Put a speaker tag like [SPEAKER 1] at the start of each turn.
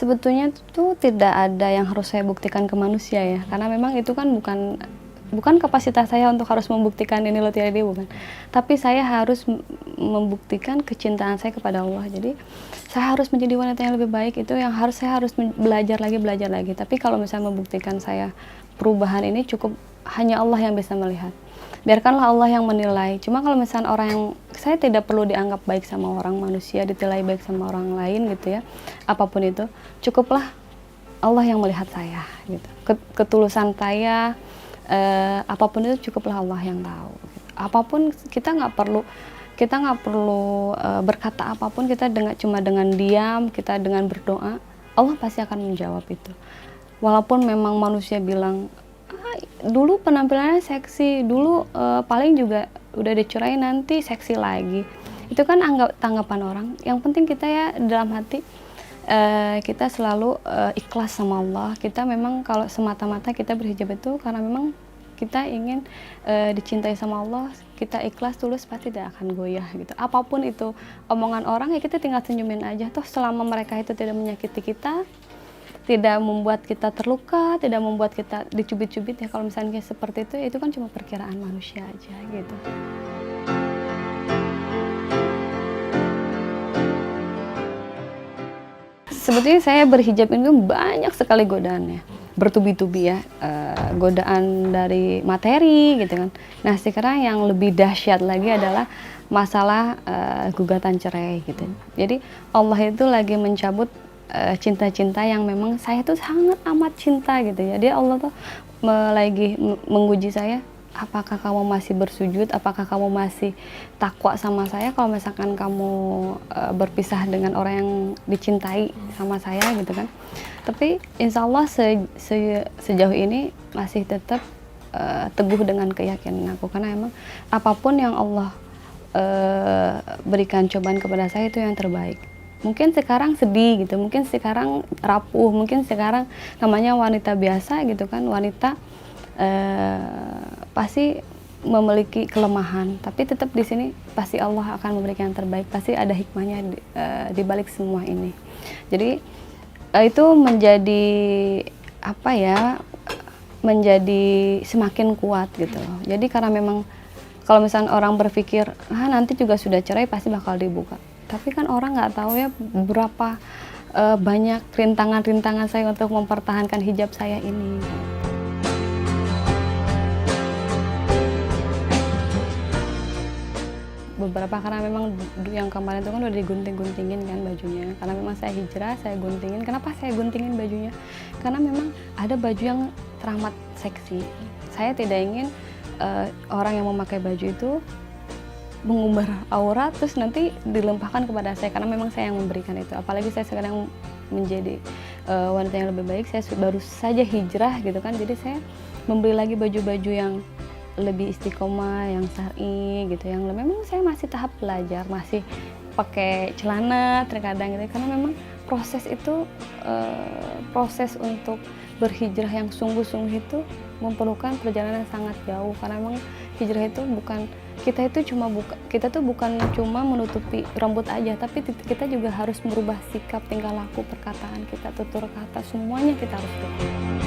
[SPEAKER 1] Sebetulnya tuh tidak ada yang harus saya buktikan ke manusia ya, karena memang itu kan bukan kapasitas saya untuk harus membuktikan ini loh tiada dia, bukan. Tapi saya harus membuktikan kecintaan saya kepada Allah. Jadi saya harus menjadi wanita yang lebih baik, itu yang saya harus belajar lagi. Tapi kalau misalnya membuktikan saya perubahan ini cukup hanya Allah yang bisa melihat. Biarkanlah Allah yang menilai. Cuma kalau misalnya orang yang saya tidak perlu dianggap baik sama orang manusia, ditilai baik sama orang lain gitu ya, apapun itu, cukuplah Allah yang melihat saya gitu. Ketulusan saya, apapun itu cukuplah Allah yang tahu gitu. Apapun kita nggak perlu berkata apapun, kita cuma dengan diam, kita dengan berdoa, Allah pasti akan menjawab itu. Walaupun memang manusia bilang dulu penampilannya seksi, dulu paling juga udah dicerai nanti seksi lagi. Itu kan tanggapan orang. Yang penting kita ya dalam hati kita selalu ikhlas sama Allah. Kita memang kalau semata-mata kita berhijab itu karena memang kita ingin dicintai sama Allah, kita ikhlas tulus pasti tidak akan goyah gitu. Apapun itu omongan orang ya kita tinggal senyumin aja. Toh selama mereka itu tidak menyakiti kita, tidak membuat kita terluka, tidak membuat kita dicubit-cubit ya, kalau misalnya seperti itu kan cuma perkiraan manusia aja gitu. Sebetulnya saya berhijab itu banyak sekali godaannya, bertubi-tubi ya, godaan dari materi gitu kan. Nah sekarang yang lebih dahsyat lagi adalah masalah gugatan cerai gitu. Jadi Allah itu lagi mencabut cinta-cinta yang memang saya tuh sangat amat cinta gitu ya. Dia Allah tuh lagi menguji saya, apakah kamu masih bersujud, apakah kamu masih takwa sama saya kalau misalkan kamu berpisah dengan orang yang dicintai sama saya gitu kan. Tapi insya Allah sejauh ini masih tetap teguh dengan keyakinan aku, karena emang apapun yang Allah berikan cobaan kepada saya itu yang terbaik. Mungkin sekarang sedih gitu, mungkin sekarang rapuh, mungkin sekarang namanya wanita biasa gitu kan, wanita pasti memiliki kelemahan, tapi tetap di sini pasti Allah akan memberikan yang terbaik, pasti ada hikmahnya di balik semua ini. Jadi itu menjadi apa ya, menjadi semakin kuat gitu loh. Jadi karena memang kalau misalnya orang berpikir nanti juga sudah cerai pasti bakal dibuka, tapi kan orang nggak tahu ya berapa banyak rintangan-rintangan saya untuk mempertahankan hijab saya ini. Beberapa karena memang yang kemarin itu kan udah digunting-guntingin kan bajunya, karena memang saya hijrah, saya guntingin. Kenapa saya guntingin bajunya? Karena memang ada baju yang teramat seksi. Saya tidak ingin orang yang memakai baju itu mengumbar aurat terus nanti dilimpahkan kepada saya, karena memang saya yang memberikan itu. Apalagi saya sekarang menjadi wanita yang lebih baik, saya baru saja hijrah gitu kan, jadi saya membeli lagi baju-baju yang lebih istiqomah, yang syar'i gitu, yang memang saya masih tahap belajar, masih pakai celana terkadang gitu, karena memang proses itu proses untuk berhijrah yang sungguh-sungguh itu memerlukan perjalanan sangat jauh, karena memang hijrah itu bukan kita tuh bukan cuma menutupi rambut aja, tapi kita juga harus merubah sikap, tingkah laku, perkataan kita, tutur kata, semuanya kita harus berubah.